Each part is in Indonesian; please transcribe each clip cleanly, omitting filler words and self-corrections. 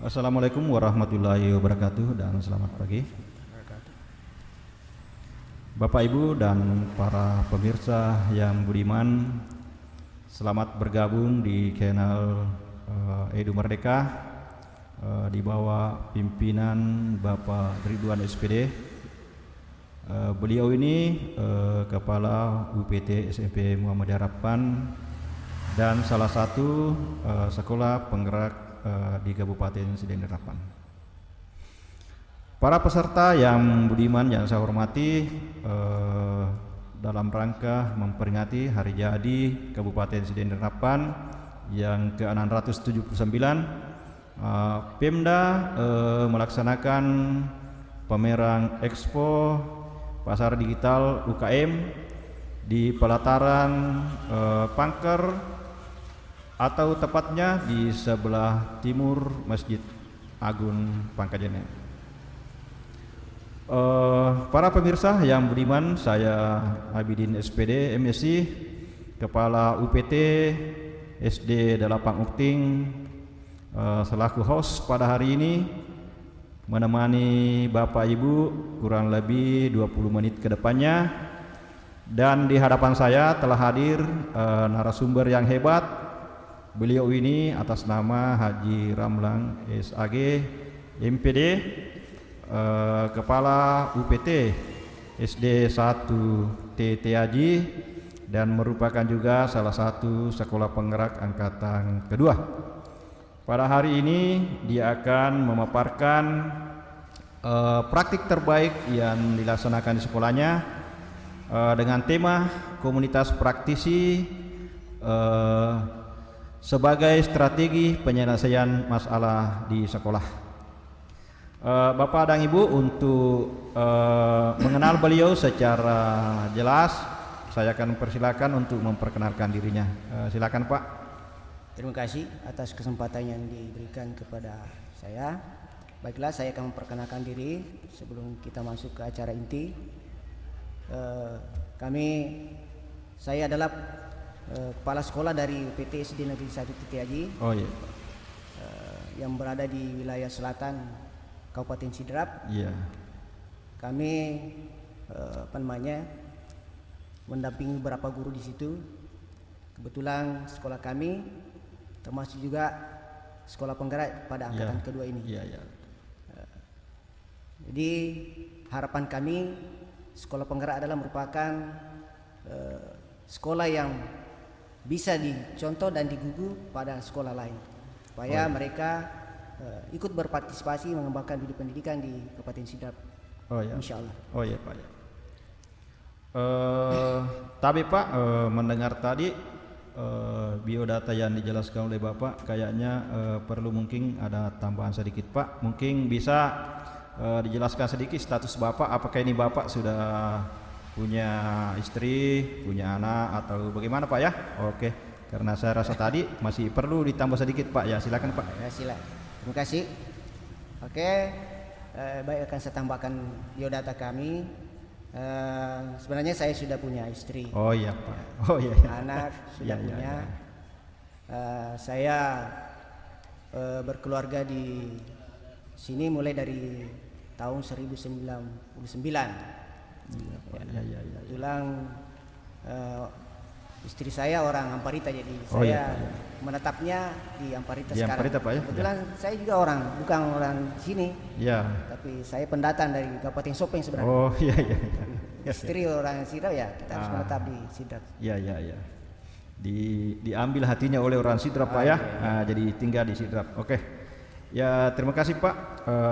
Assalamualaikum warahmatullahi wabarakatuh dan selamat pagi Bapak Ibu dan para pemirsa yang budiman. Selamat bergabung di channel Edu Merdeka di bawah pimpinan Bapak Ridwan SPD. Beliau ini Kepala UPT SMP Muhammadiyah Harapan dan salah satu sekolah penggerak di Kabupaten Sidendil Harapan. Para peserta yang budiman yang saya hormati, dalam rangka memperingati hari jadi Kabupaten Sidendil Harapan yang ke-679, Pemda melaksanakan pameran Expo Pasar Digital UKM di pelataran Pangker, atau tepatnya di sebelah timur Masjid Agung Pangkajene. Para pemirsa yang budiman, saya Abidin SPD MSc, Kepala UPT SD Dalapang Ukting, selaku host pada hari ini, menemani Bapak Ibu kurang lebih 20 menit ke depannya. Dan di hadapan saya telah hadir narasumber yang hebat. Beliau ini atas nama Haji Ramlang SAG MPD, Kepala UPT SD 1 TTAJ, dan merupakan juga salah satu sekolah penggerak angkatan kedua. Pada hari ini dia akan memaparkan praktik terbaik yang dilaksanakan di sekolahnya dengan tema komunitas praktisi sebagai strategi penyelesaian masalah di sekolah. Bapak dan Ibu, untuk mengenal beliau secara jelas, saya akan persilakan untuk memperkenalkan dirinya. Silakan Pak. Terima kasih atas kesempatan yang diberikan kepada saya. Baiklah, saya akan memperkenalkan diri sebelum kita masuk ke acara inti. Saya adalah kepala sekolah dari UPT SD Negeri 1 TTAJ. Oh iya. Yang berada di wilayah selatan Kabupaten Sidrap. Iya. Kami mendampingi beberapa guru di situ. Kebetulan sekolah kami termasuk juga sekolah penggerak pada angkatan kedua ini. Iya, iya. Jadi harapan kami, sekolah penggerak adalah merupakan sekolah yang bisa dicontoh dan digugu pada sekolah lain, supaya mereka ikut berpartisipasi mengembangkan dunia pendidikan di Kabupaten Sidrap. Oh ya. Insyaallah. Oh ya Pak. Tapi Pak, mendengar tadi biodata yang dijelaskan oleh Bapak, kayaknya perlu mungkin ada tambahan sedikit Pak. Mungkin bisa dijelaskan sedikit status Bapak. Apakah ini Bapak sudah punya istri, punya anak, atau bagaimana Pak ya? Oke. Karena saya rasa tadi masih perlu ditambah sedikit Pak ya. Silakan Pak. Ya, silakan. Terima kasih. Oke, baik, akan saya tambahkan biodata kami. Sebenarnya saya sudah punya istri. Oh iya Pak. Oh iya. Anak sudah iya, punya. Iya. Saya berkeluarga di sini mulai dari tahun 1999. Iya. Kebetulan istri saya orang Amparita, jadi iya, saya menetapnya di Amparita sekarang. Amparita Pak ya. Kebetulan saya juga bukan orang sini. Iya. Tapi saya pendatang dari Kabupaten Sopeng sebenarnya. Oh iya. Istri orang Sidrap, ya kita harus menetap di Sidrap. Iya. Diambil hatinya oleh orang Sidrap Pak ya. Nah, jadi tinggal di Sidrap. Oke. Ya, terima kasih Pak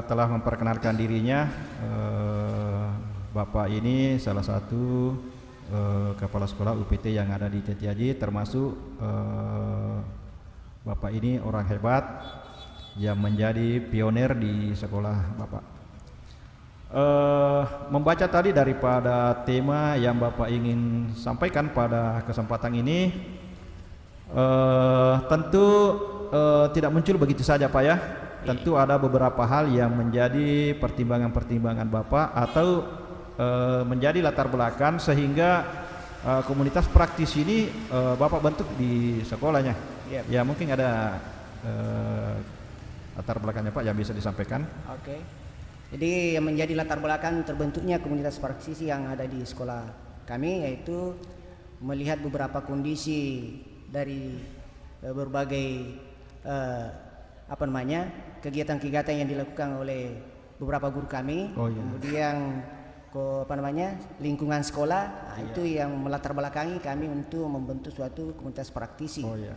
telah memperkenalkan dirinya. Bapak ini salah satu kepala sekolah UPT yang ada di TTAJ, termasuk Bapak ini orang hebat yang menjadi pionir di sekolah Bapak. Membaca tadi daripada tema yang Bapak ingin sampaikan pada kesempatan ini, tentu tidak muncul begitu saja Pak ya. Tentu ada beberapa hal yang menjadi pertimbangan-pertimbangan Bapak atau menjadi latar belakang sehingga komunitas praktis ini Bapak bentuk di sekolahnya. Yep. Ya mungkin ada latar belakangnya Pak yang bisa disampaikan. Oke. Jadi yang menjadi latar belakang terbentuknya komunitas praktisi yang ada di sekolah kami yaitu melihat beberapa kondisi dari berbagai kegiatan-kegiatan yang dilakukan oleh beberapa guru kami. Oh, iya. Kemudian lingkungan sekolah, itu yang melatar belakangi kami untuk membentuk suatu komunitas praktisi. Oh, iya.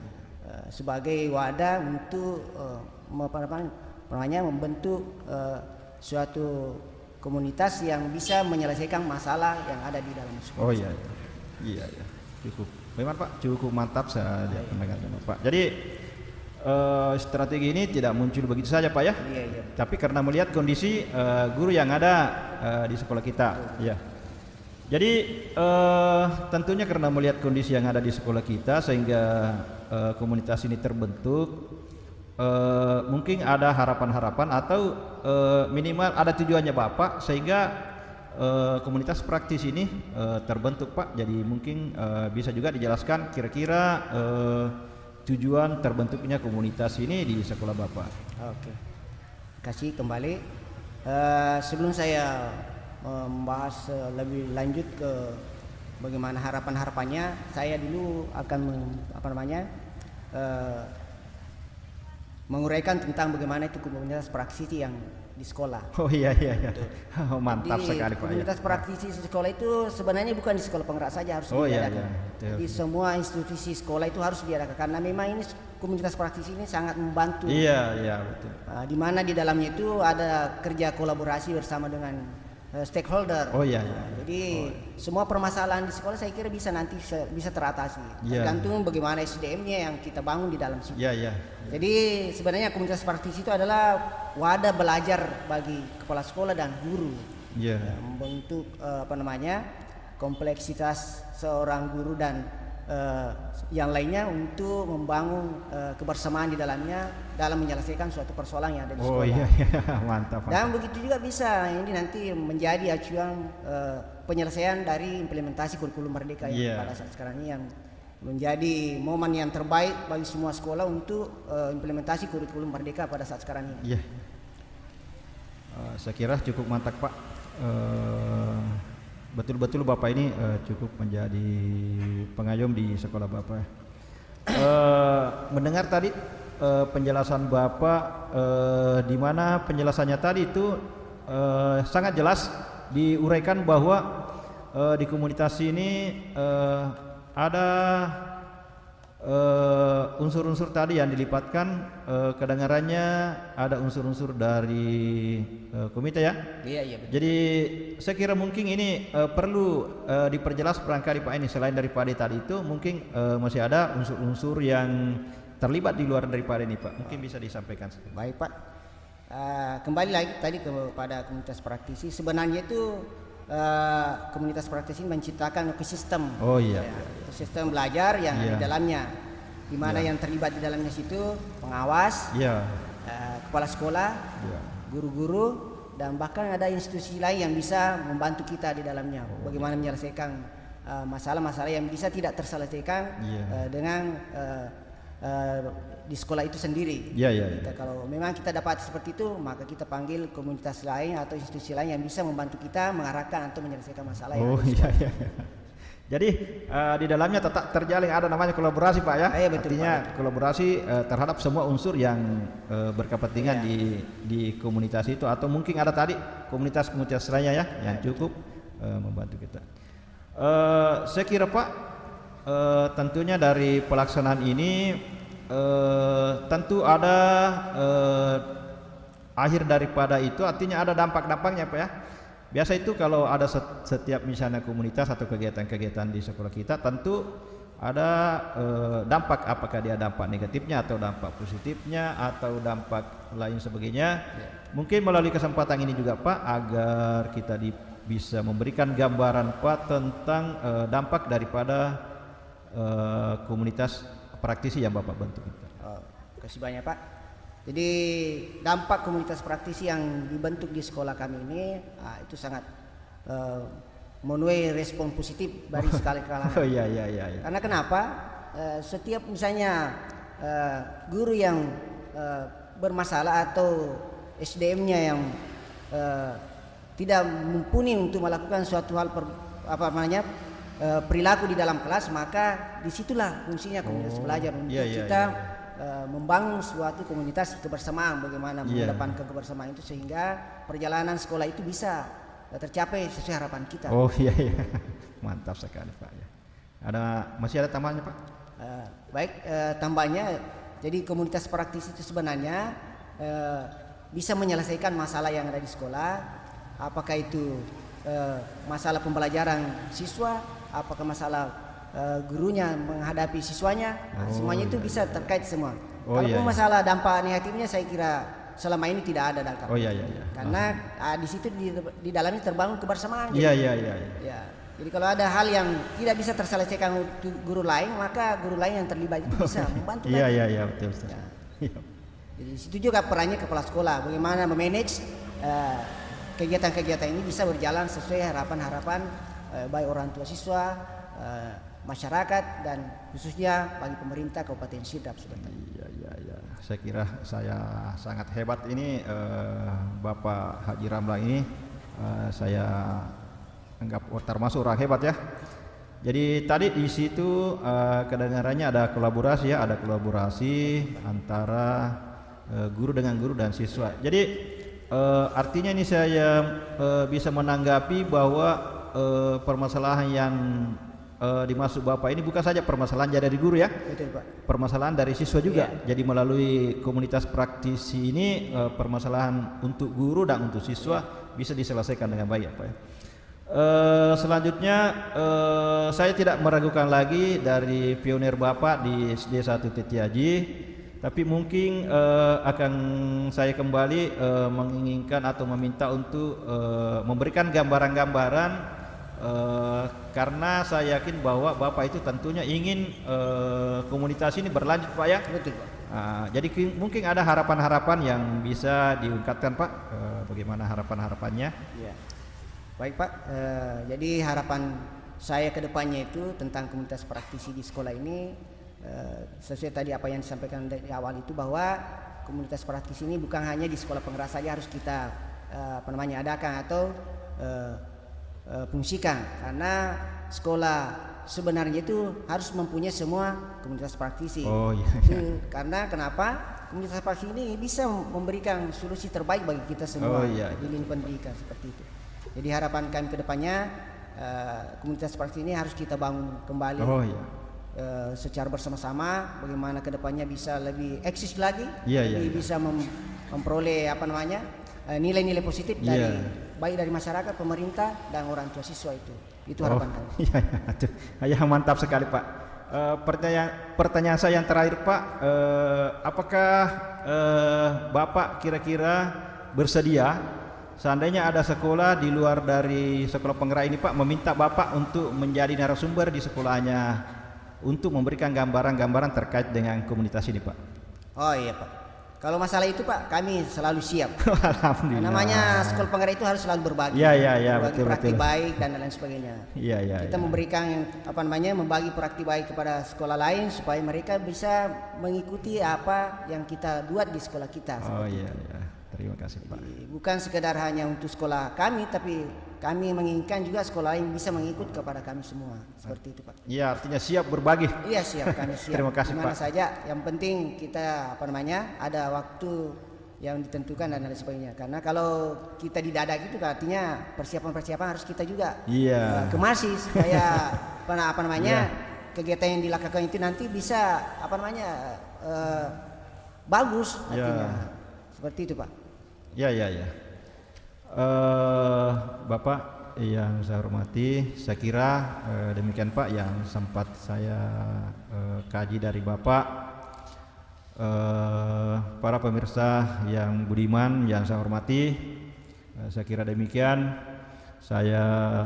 Sebagai wadah untuk membentuk suatu komunitas yang bisa menyelesaikan masalah yang ada di dalam sekolah. Oh iya, iya, cukup. Memang Pak cukup mantap saya mendengarnya Pak. Jadi strategi ini tidak muncul begitu saja Pak ya. Iya. Tapi karena melihat kondisi guru yang ada di sekolah kita. Iya. Jadi tentunya karena melihat kondisi yang ada di sekolah kita sehingga komunitas ini terbentuk. Mungkin ada harapan-harapan atau minimal ada tujuannya Bapak sehingga komunitas praktis ini terbentuk Pak. Jadi mungkin bisa juga dijelaskan kira-kira tujuan terbentuknya komunitas ini di sekolah Bapak. Oke. Kasih kembali. Sebelum saya membahas lebih lanjut ke bagaimana harapan-harapannya, saya dulu akan menguraikan tentang bagaimana itu komunitas praktisi yang di sekolah. Oh iya. Oh, mantap Jadi, sekali Pak. Komunitas praktisi di sekolah itu sebenarnya bukan di sekolah penggerak saja harus diadakan. Di semua institusi sekolah itu harus diadakan karena memang ini komunitas praktisi ini sangat membantu. Iya betul. Di mana di dalamnya itu ada kerja kolaborasi bersama dengan stakeholder. Oh iya. Jadi semua permasalahan di sekolah saya kira bisa teratasi. Tergantung bagaimana SDM-nya yang kita bangun di dalam situ. Iya. Jadi sebenarnya komunitas praktisi itu adalah wadah belajar bagi kepala sekolah dan guru. Iya. Membentuk kompleksitas seorang guru dan yang lainnya untuk membangun kebersamaan di dalamnya dalam menyelesaikan suatu persoalan yang ada di sekolah. Oh iya, mantap. Dan begitu juga bisa ini nanti menjadi acuan penyelesaian dari implementasi kurikulum merdeka yang pada saat sekarang ini yang menjadi momen yang terbaik bagi semua sekolah untuk implementasi kurikulum merdeka pada saat sekarang ini. Iya. Saya kira cukup mantap Pak. Betul-betul Bapak ini cukup menjadi pengayom di sekolah Bapak. Mendengar tadi penjelasan Bapak, di mana penjelasannya tadi itu sangat jelas diuraikan bahwa di komunitas ini ada unsur-unsur tadi yang dilipatkan, kedengarannya ada unsur-unsur dari komite ya. Iya betul. Jadi saya kira mungkin ini perlu diperjelas barangkali Pak ini selain daripada tadi itu mungkin masih ada unsur-unsur yang terlibat di luar daripada ini Pak. Mungkin bisa disampaikan. Baik Pak. Kembali lagi tadi kepada komunitas praktisi. Sebenarnya itu komunitas praktisi menciptakan ekosistem. Oh iya. Ekosistem belajar yang di dalamnya, di mana yang terlibat di dalamnya situ pengawas, kepala sekolah, guru-guru, dan bahkan ada institusi lain yang bisa membantu kita di dalamnya. Bagaimana menyelesaikan masalah-masalah yang bisa tidak terselesaikan dengan di sekolah itu sendiri. Kalau memang kita dapat seperti itu, maka kita panggil komunitas lain atau institusi lain yang bisa membantu kita mengarahkan atau menyelesaikan masalah yang ada. Jadi di dalamnya tetap terjalin ada namanya kolaborasi Pak ya. Betul, artinya Pak. kolaborasi terhadap semua unsur yang berkepentingan di komunitas itu, atau mungkin ada tadi komunitas-komunitas lainnya yang cukup membantu kita. Saya kira Pak, tentunya dari pelaksanaan ini tentu ada akhir daripada itu, artinya ada dampak-dampaknya Pak ya. Biasa itu kalau ada setiap misalnya komunitas atau kegiatan-kegiatan di sekolah kita tentu ada dampak, apakah dia dampak negatifnya atau dampak positifnya atau dampak lain sebagainya. Mungkin melalui kesempatan ini juga Pak, agar kita bisa memberikan gambaran Pak tentang dampak daripada komunitas praktisi yang Bapak bentuk. Terima kasih banyak Pak. Jadi dampak komunitas praktisi yang dibentuk di sekolah kami ini itu sangat menuai respon positif dari sekali kalangan. Iya. Karena kenapa? Setiap misalnya guru yang bermasalah atau SDM-nya yang tidak mumpuni untuk melakukan suatu hal perilaku di dalam kelas, maka disitulah fungsinya komunitas belajar untuk kita membangun suatu komunitas kebersamaan, bagaimana mengedepankan kebersamaan itu sehingga perjalanan sekolah itu bisa tercapai sesuai harapan kita. Oh iya, mantap sekali Pak. Masih ada tambahannya Pak? Baik, tambahnya, jadi komunitas praktis itu sebenarnya bisa menyelesaikan masalah yang ada di sekolah, apakah itu masalah pembelajaran siswa, apakah masalah gurunya menghadapi siswanya, semuanya itu bisa terkait semua. Kalau masalah dampak negatifnya saya kira selama ini tidak ada dampak. Karena di situ di dalamnya terbangun kebersamaan. Iya. Jadi kalau ada hal yang tidak bisa terselesaikan untuk guru lain, maka guru lain yang terlibat itu bisa membantu. Iya, betul. Jadi situ juga perannya kepala sekolah, bagaimana memanage kegiatan-kegiatan ini bisa berjalan sesuai harapan-harapan baik orang tua siswa, masyarakat, dan khususnya bagi pemerintah Kabupaten Sidrap sebetulnya. Iya. Saya kira saya sangat hebat ini Bapak Haji Ramlan ini, saya anggap termasuk orang hebat ya. Jadi tadi di situ kedengarannya ada kolaborasi antara guru dengan guru dan siswa. Jadi artinya ini saya bisa menanggapi bahwa permasalahan yang dimaksud Bapak ini bukan saja permasalahan dari guru ya. Betul Pak. Permasalahan dari siswa juga. Jadi melalui komunitas praktisi ini permasalahan untuk guru dan untuk siswa bisa diselesaikan dengan baik ya Pak ya. Selanjutnya saya tidak meragukan lagi dari pionir Bapak di SD 1 Tetiaji, tapi mungkin akan saya kembali menginginkan atau meminta untuk memberikan gambaran-gambaran karena saya yakin bahwa Bapak itu tentunya ingin komunitas ini berlanjut Pak ya. Betul Pak. Jadi mungkin ada harapan-harapan yang bisa diungkapkan Pak, bagaimana harapan-harapannya? Ya. Baik Pak, jadi harapan saya ke depannya itu tentang komunitas praktisi di sekolah ini sesuai tadi apa yang disampaikan dari awal itu, bahwa komunitas praktisi ini bukan hanya di sekolah penggerak saja harus kita adakan atau fungsikan, karena sekolah sebenarnya itu harus mempunyai semua komunitas praktisi. Karena kenapa? Komunitas praktisi ini bisa memberikan solusi terbaik bagi kita semua di lini pendidikan seperti itu. Jadi harapan kami ke depannya komunitas praktisi ini harus kita bangun kembali secara bersama-sama, bagaimana ke depannya bisa lebih eksis lagi, bisa memperoleh nilai-nilai positif dari baik dari masyarakat, pemerintah, dan orang tua siswa itu harapan kami. Iya, mantap sekali Pak. Pertanyaan saya yang terakhir Pak, apakah Bapak kira-kira bersedia seandainya ada sekolah di luar dari sekolah penggerak ini Pak meminta Bapak untuk menjadi narasumber di sekolahnya untuk memberikan gambaran-gambaran terkait dengan komunitas ini Pak? Oh iya Pak, kalau masalah itu Pak kami selalu siap. Alhamdulillah. Namanya sekolah penggerak itu harus selalu berbagi. Betul. Praktik baik dan lain sebagainya. Kita memberikan membagi praktik baik kepada sekolah lain supaya mereka bisa mengikuti apa yang kita buat di sekolah kita. Terima kasih Pak. Bukan sekedar hanya untuk sekolah kami, tapi kami menginginkan juga sekolah lain bisa mengikut kepada kami semua. Seperti itu Pak. Iya, artinya siap berbagi. Iya, siap, kami siap. Terima kasih Dimana Pak. saja, yang penting kita ada waktu yang ditentukan dan lain sebagainya. Karena kalau kita didadak itu artinya persiapan harus kita juga kemasi supaya kegiatan yang dilakukan itu nanti bisa bagus artinya. Seperti itu Pak. Ya. Bapak yang saya hormati, saya kira demikian Pak yang sempat saya kaji dari Bapak. Para pemirsa yang budiman yang saya hormati, saya kira demikian. Saya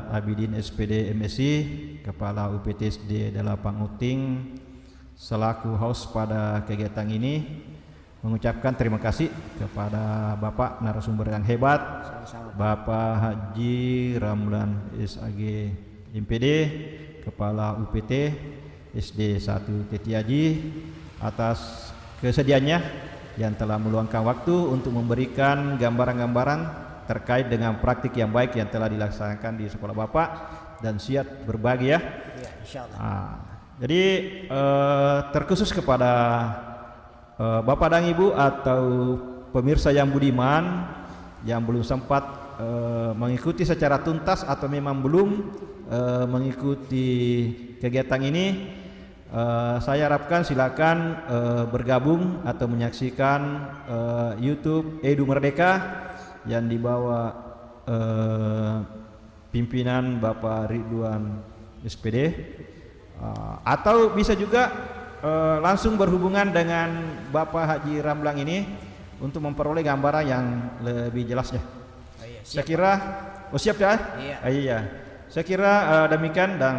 Abidin SPD MSI, Kepala UPTSD Delapang Uting, selaku host pada kegiatan ini, mengucapkan terima kasih kepada Bapak narasumber yang hebat, Bapak Haji Ramlan SAG MPD, Kepala UPT SD 1 Tetiaji, atas kesediaannya yang telah meluangkan waktu untuk memberikan gambaran-gambaran terkait dengan praktik yang baik yang telah dilaksanakan di sekolah Bapak dan siap berbagi ya. Ya, insyaallah. Jadi terkhusus kepada Bapak dan Ibu atau pemirsa yang budiman yang belum sempat mengikuti secara tuntas atau memang belum mengikuti kegiatan ini, saya harapkan silakan bergabung atau menyaksikan YouTube Edu Merdeka yang dibawa pimpinan Bapak Ridwan SPD, atau bisa juga langsung berhubungan dengan Bapak Haji Ramlang ini untuk memperoleh gambaran yang lebih jelasnya. Saya kira siap ya? Iya. Saya kira demikian, dan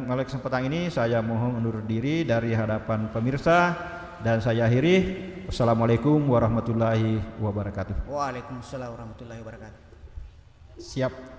melalui kesempatan ini saya mohon undur diri dari hadapan pemirsa dan saya akhiri. Wassalamualaikum warahmatullahi wabarakatuh. Waalaikumsalam warahmatullahi wabarakatuh. Siap.